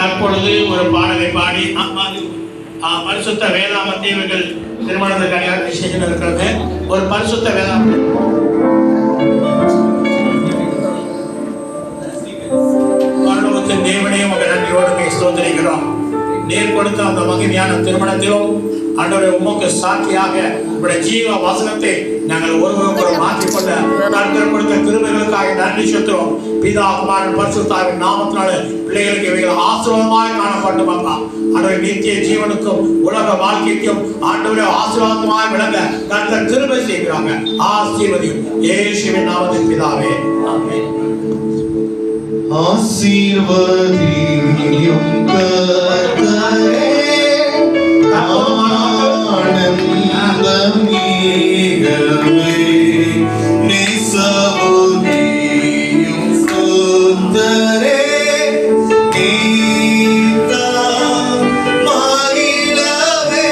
தற்பொழுது ஒரு பாடலை பாடி பரிசுத்த வேதாமத்தை இவர்கள் திருமணத்துக்காக நிச்சயம் இருக்கிறது. ஒரு பரிசுத்த வேதாமத்தை பரலோகத்தின் தேவனையும் உங்கள் நன்றியோடு ஸ்தோத்திரிக்கிறோம். நீர் கொடுத்த அந்த மகிமையான திருமணத்திலும் ஆண்டவரே உமக்கு சாட்சியாக உடைய ஜீவ வசனத்தை நாங்கள் ஒருவருக்கொரு மாற்றிக்கொண்ட கர்த்தர் கொடுத்த கிருபைகளுக்காக நன்றி செலுத்துகிறோம். பிதா குமாரன் பரிசுத்தாவின் நாமத்தினால பிள்ளைகளுக்கு இவைகள் ஆசீர்வாதமாய் காணப்படும். அப்பா ஆண்டவரே நித்திய ஜீவனுக்கும் உலக வாழ்க்கைக்கும் ஆண்டவரே ஆசீர்வாதமாய் விளங்க கர்த்தர் கிருபை செய்கிறாங்க. ஆசீர்வதியும் இயேசுவின் நாமத்தில் பிதாவே, ஆமென். ஆசீர்வதியும் கர்த்தரே ஆனந்தம் ஈகவே நிசவுதியும் சுந்தரே கீதா மகிழவே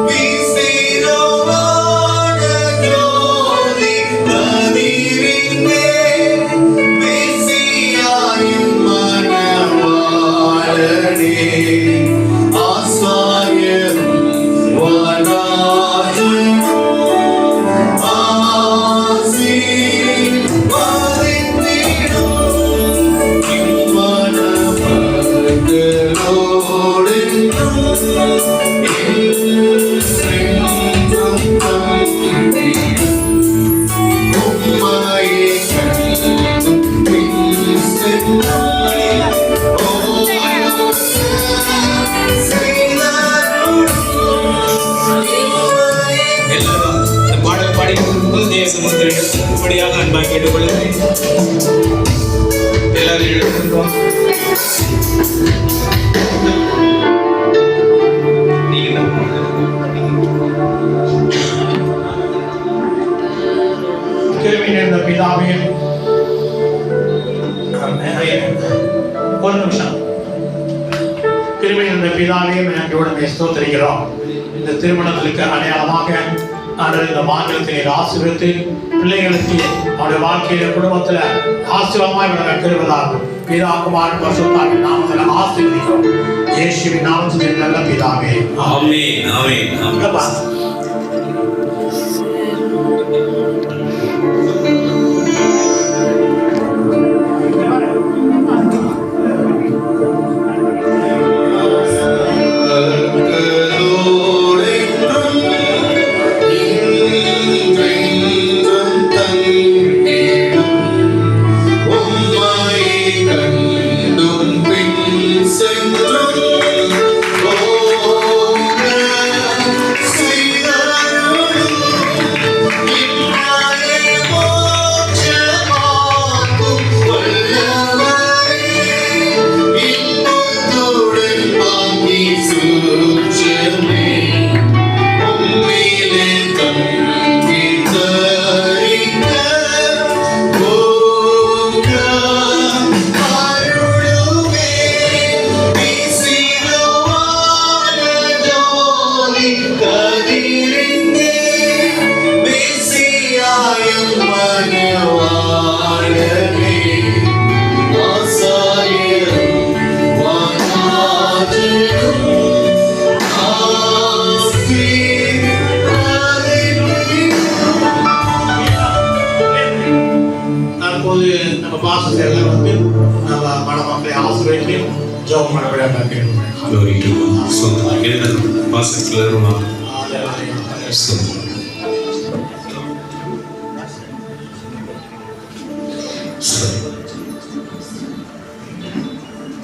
விசிரோவான ஜோதி கதிரிங்கே விசியாயும் மனவாளனே ஆசாயம் அன்பாக கேட்டுக்கொள்கிறேன். எல்லாரும் எழுதுகிறோம். கிருபையின் பிதாவே, ஒரு நிமிஷம். கிருபையின் பிதாவே நன்றியோடு ஸ்தோத்திரிக்கிறோம். இந்த திருமணத்திற்கு அடையாளமாக இந்த மாநிலத்தை ஆசீர்வதித்து பிள்ளைகளுக்கு அவருடைய வாழ்க்கையில குடும்பத்துல ஆசீர்வாதமாய் விளங்க கிருபையாகும். பிதா குமாரன் பரிசுத்தாவின் நாமத்துல ஆசீர்வதிக்கிறோம். இயேசுவின் நாமத்தில் நல்ல பிதாவே, ஆமென். ஆமென்.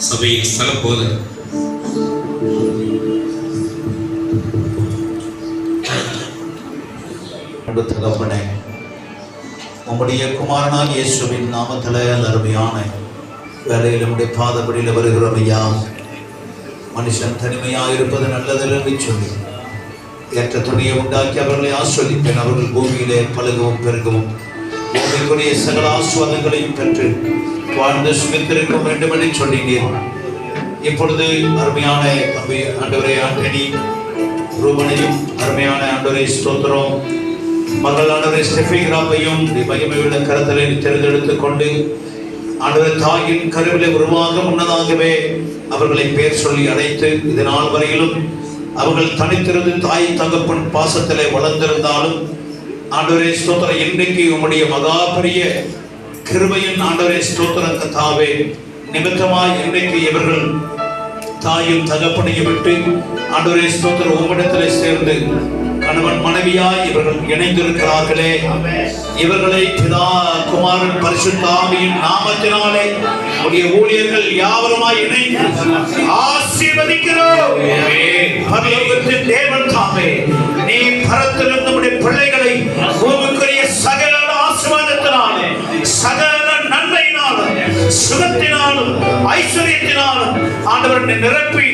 சபையின் ஸ்தல போதகர் தகப்பனே, உம்முடைய குமாரனாக இயேசுவின் நாமத்திலே அருமையான வேலையில் நம்முடைய பாதப்படியில் வருகிறோம் ஐயா. மனுஷன் தனிமையாக இருப்பது நல்லதில்லை என்று சொல்லி ஏற்ற துணியை உண்டாக்கி அவர்களை ஆஸ்வதிப்பேன். அவர்கள் பூமியிலே பழகவும் பெருகவும் பூமிக்குரிய சகல ஆஸ்வாதங்களையும் பெற்று வாழ்ந்து சுமித்திருக்க வேண்டும் என்று சொன்னீர். இப்பொழுது அருமையான ஆண்டவரே ஆண்டனி ரூபனையும் அருமையான ஆண்டவரை ஸ்தோத்திரம் மகள் ஆண்டவரை ஸ்டெஃபிகிராப்பையும் மகிமையுள்ள கருத்தலை தேர்ந்தெடுத்துக் கொண்டு ஆண்டவரை தாயின் கருவிலை உருவாக முன்னதாகவே அவர்களை பேர் சொல்லி அழைத்து இது நாள் வரையிலும் அவர்கள் தனித்திருந்து தாய் தகப்பன் பாசத்திலே வளர்ந்திருந்தாலும் ஆண்டவரே ஸ்தோத்திரம், இன்றைக்கு உம்முடைய மகா பெரிய கிருபையின் ஆண்டவரே ஸ்தோத்திரம் கர்த்தாவே நிமித்தமாய் இன்றைக்கு இவர்கள் தாயும் தகப்பனையும் விட்டு ஆண்டவரே ஸ்தோத்திரம் உம்மிடத்திலே சேர்ந்து கணவன் மனைவியாய் இவர்கள் இணைந்திருக்கிறார்களே. இவர்களை பிதா குமாரன் பரிசுத்த ஆவியின் நாமத்தினாலே உடைய ஊழியர்கள் யாவருமாய் இணைந்து ஆசீர்வதிக்கிறோம். பரலோகத்தின் தேவன் தாமே நீ பரத்திலிருந்து நம்முடைய பிள்ளைகளை பூமிக்குரிய சகல ஆசீர்வாதத்தினாலே சகல நன்மையினாலும் சுகத்தினாலும் ஐஸ்வர்யத்தினாலும் ஆண்டவரை நிரப்பி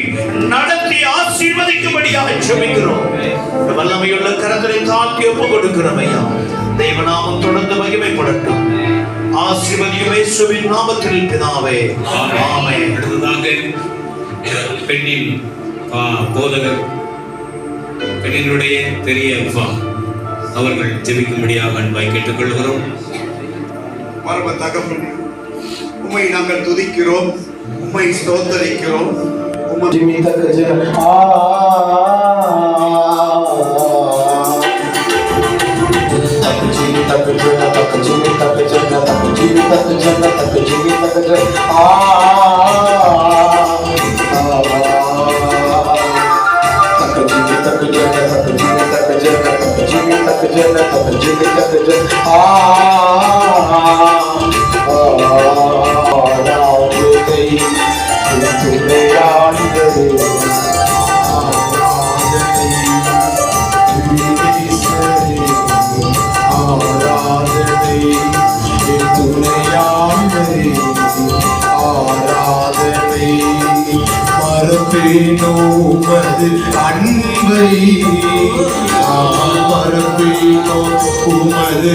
நடத்தி ஆசீர்வதிக்கும்படியாக ஜெபிக்கிறோம். வல்லமையுள்ள கரத்திலே தாழ்த்தி ஒப்புக் கொடுக்கிறோம் ஐயா. தேவநாமம் தொடர்ந்து மகிமைப்படட்டும். ஆசீர்வதியும் இயேசுவின் நாமத்தில் பிதாவே, ஆமென். அடுத்ததாக பெண்ணின் போதகர், பெண்ணினுடைய பெரிய அப்பா அவர்கள் ஜெபிக்கும்படியாக அன்பாய் கேட்டுக்கொள்கிறோம். பரம தகப்பனே, உம்மை நாங்கள் துதிக்கிறோம், உம்மை ஸ்தோத்தரிக்கிறோம். உமது அன்பை மறப்பேனோ உமது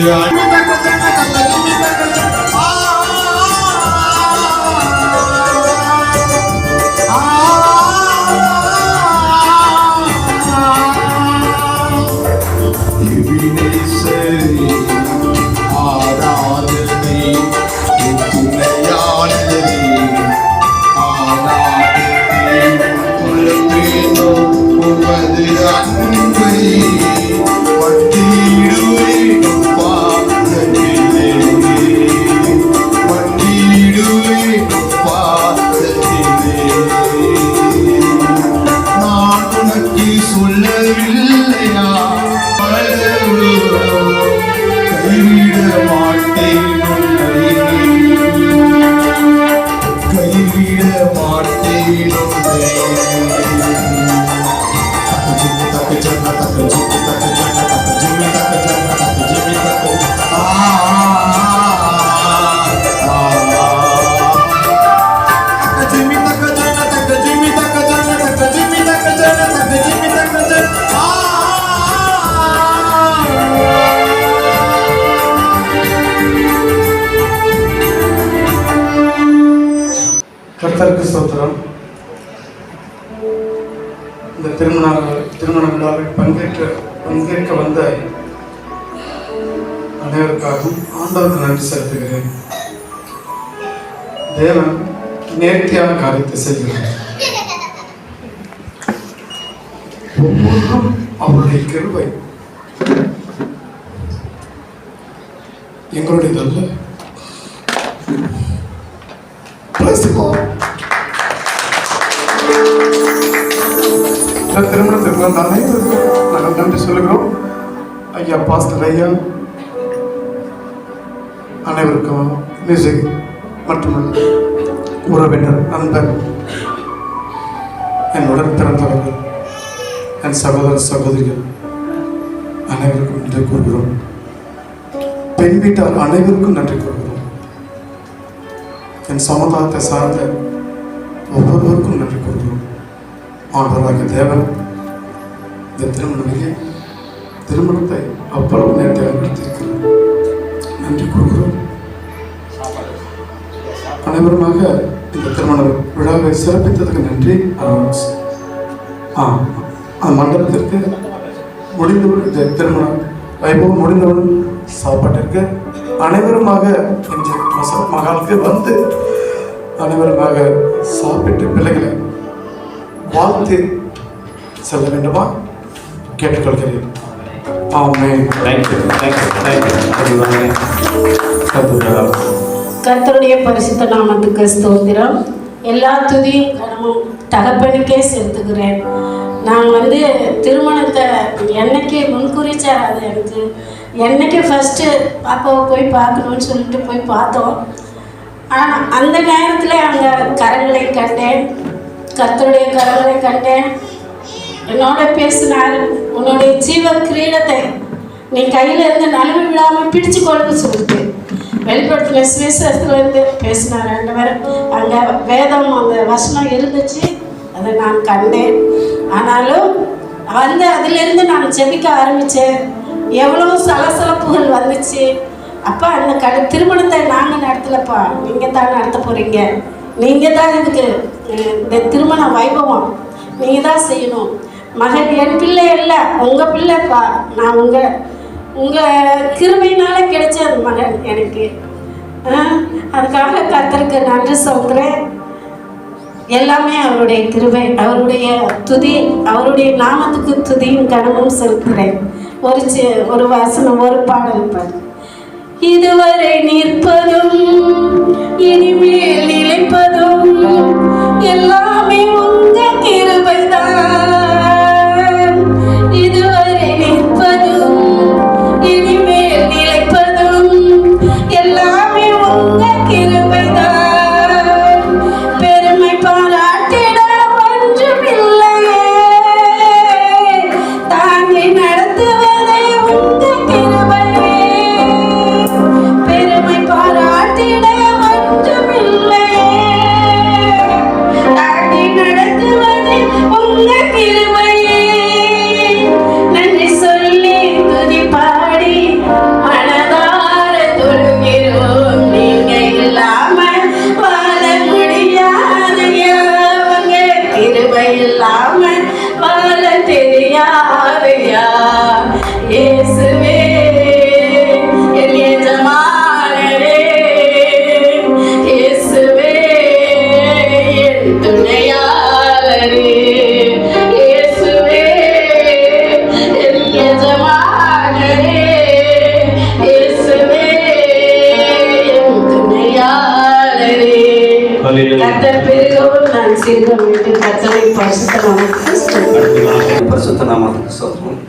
கர்த்தருக்கு ஸ்தோத்திரம். இந்த திருமண விழாவில் பங்கேற்க வந்த அனைவருக்காகவும் ஆண்டவருக்கு நன்றி செலுத்துகிறேன். தேவன் நேர்த்தியான காரியத்தை செய்கிறார். ஒவ்வொன்றும் அவருடைய கிருபை, எங்களுடையதல்ல. திருமணத்திற்கு வந்த அனைவருக்கும் நாங்கள் நன்றி சொல்லுகிறோம். ஐயா பாஸ்டர் ஐயா அனைவருக்கும் மியூசிக் மட்டுமல்ல, உறவினர், நண்பர், என் உடன் பிறந்தவர்கள், என் சகோதர சகோதரிகள் அனைவருக்கும் நன்றி கூறுகிறோம். பெண் வீட்டார் அனைவருக்கும் நன்றி கூறுகிறோம். என் சமுதாயத்தை சார்ந்த ஒவ்வொருவருக்கும் நன்றி கூறுகிறோம். ஆண்டவராகிய தேவன் இந்த திருமணத்தை அவ்வளவு நேரத்தை நடத்தியிருக்கிறார். நன்றி கூறுகிறோம். அனைவருமாக இந்த திருமண விழாவை சிறப்பித்ததுக்கு நன்றி. மண்டபத்திற்கு முடிந்தவுடன், இந்த திருமண வைபவம் முடிந்தவுடன் சாப்பாட்டிற்கு அனைவருமாக இன்று மகாலுக்கு வந்து அனைவருமாக சாப்பிட்டு பிள்ளைகளை வாழ்த்து செல்ல வேண்டுமா கேட்டுக்கொள்கிறேன். ஆமென். கர்த்தருடைய பரிசுத்த நாமத்துக்கு ஸ்தோத்திரம். எல்லா துதியும் கடமும் தகப்பனுக்கே செலுத்துகிறேன். நான் திருமணத்தை என்னைக்கு முன்குறிச்சார், அது எனக்கு என்னைக்கு ஃபஸ்ட்டு பாப்பாவை போய் பார்க்கணுன்னு சொல்லிட்டு போய் பார்த்தோம். ஆனால் அந்த நேரத்தில் அங்கே கரங்களை கண்டேன், கர்த்தருடைய கரங்களை கண்டேன். என்னோட பேசினார், உன்னுடைய ஜீவ கிரீடத்தை நீ கையில் இருந்து நழுவி விடாமல் பிடிச்சு கொள்ளுன்னு சொல்லிட்டு வெளிப்படுத்தின சுவிசேஷத்துலேருந்து பேசினார். 2 பேரும் அங்கே வேதம் அந்த வசனம் இருந்துச்சு, அதை நான் கண்டேன். ஆனாலும் அதிலிருந்து நான் ஜெபிக்க ஆரம்பித்தேன். எவ்வளோ சலசலப்புகள் வந்துச்சு. அப்பா அந்த திருமணத்தை நாங்கள் நடத்தலப்பா, நீங்கள் தான் நடத்த போகிறீங்க, நீங்கள் தான் இதுக்கு இந்த திருமண வைபவம் நீங்கள் தான் செய்யணும். மகன் என் பிள்ளை இல்லை, உங்கள் பிள்ளைப்பா, நான் உங்கள் கிருபையினால கிடைச்ச அந்த மகன் எனக்கு. அதுக்காக கர்த்தருக்கு நன்றி சொல்கிறேன். எல்லாமே அவருடைய கிருபை, அவருடைய துதி, அவருடைய நாமத்துக்கு துதியும் கனமும் செலுத்துகிறேன். ஒரு வசனம், ஒரு பாடல் பாடு. இதுவரை நிற்பதும் இனிமேல் நிலைப்பதும் எல்லாமே உங்க கிருபைதான். இதுவரை நிற்பதும் இனிமேல் நிலைப்பதும் எல்லாமே உங்க கிருபைதான். பெருமை பாராட்டிட ஒன்றுமில்லையே, தாங்கி நடத்துவதே உங்க கிருபையே. பெருமை பாராட்டிட ஒன்றுமில்லையே, தாங்கி நடத்துவதே உங்க கிருபையே. நன்றி சொல்லி துதி பாடி மனதார தொழுகிறோம். நீங்க இல்லாம வாழ முடியாதையா, உங்க கிருபை இல்லாம வாழ தெரியாதையா. இயேசுவே என் எஜமானரே, இயேசுவே என் துணையாளரே, இயேசுவே என் எஜமானரே, இயேசுவே என் துணையாளரே. கர்த்தர் பெருகவும் நான் சிறுக வேண்டும். கர்த்தரை பரிசுத்த நாமத்துக்கு ஸ்தோத்திரம். பரிசுத்த நாமத்துக்கு ஸ்தோத்திரம்.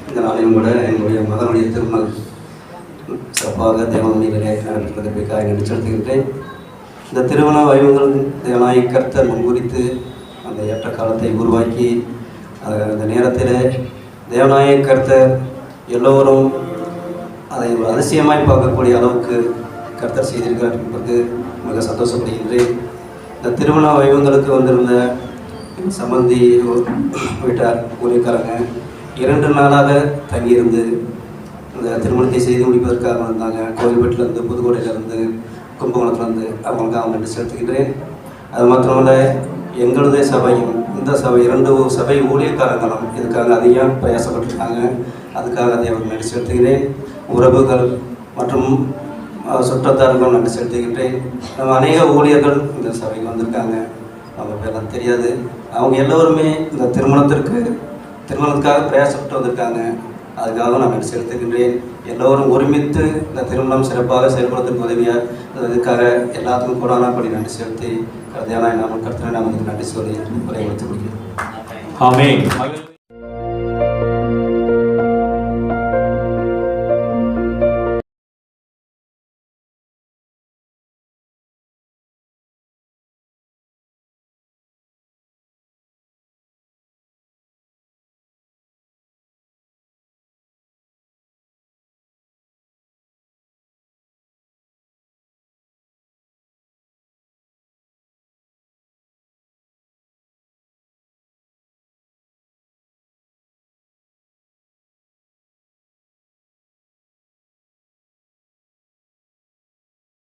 இந்த நாளையும் கூட என்னுடைய மகனுடைய திருமணம் சிறப்பாக தேவமணிகளே நடப்பதற்காக நினைச்செடுத்துக்கின்றேன். இந்த திருமண வைபவங்கள் தேவனாய் கர்த்தர் முன்குறித்து அந்த ஏற்ற காலத்தை உருவாக்கி அந்த நேரத்தில் தேவனாய கர்த்தர் எல்லோரும் அதை ஒரு அதிசயமாய் பார்க்கக்கூடிய அளவுக்கு கர்த்தர் செய்திருக்கிறார் என்பது மிக சந்தோஷப்படுகின்றேன். இந்த திருமண வைபவங்களுக்கு வந்திருந்த சம்பந்தி வீட்டார் ஊழியக்காரங்க 2 நாளாக தங்கியிருந்து இந்த திருமணத்தை செய்து முடிப்பதற்காக வந்தாங்க. கோயில்பேட்டிலேருந்து, புதுக்கோட்டையிலேருந்து, கும்பகோணத்துலேருந்து அவங்களுக்காக நன்றி செலுத்துகின்றேன். அது மாத்திரமல்ல, எங்களுடைய சபையும் இந்த சபை 2 சபை ஊழியக்காரங்களும் இதுக்காக அதிகம் பிரயாசப்பட்டிருக்காங்க. அதுக்காக அதை நன்றி செலுத்துகிறேன். உறவுகள் மற்றும் சுற்றத்தார்கள் நன்றி செலுத்துகின்றேன். நம்ம அநேக ஊழியர்கள் இந்த சபைக்கு வந்திருக்காங்க, அவங்க பேரெல்லாம் தெரியாது. அவங்க எல்லோருமே இந்த திருமணத்துக்காக பிரயாசப்பட்டு வந்திருக்காங்க. அதுக்காக நான் நன்றி செலுத்துகின்றேன். எல்லோரும் ஒருமித்து இந்த திருமணம் சிறப்பாக செயல்படுத்தும் உதவியாக இதுக்காக எல்லாத்துக்கும் கூடானபடி நன்றி செலுத்தி கருதியான நாம கர்த்தரை நாமத்துக்கு நன்றி சொல்லி உரையை முடித்து முடிக்கிறேன். ஆமென்.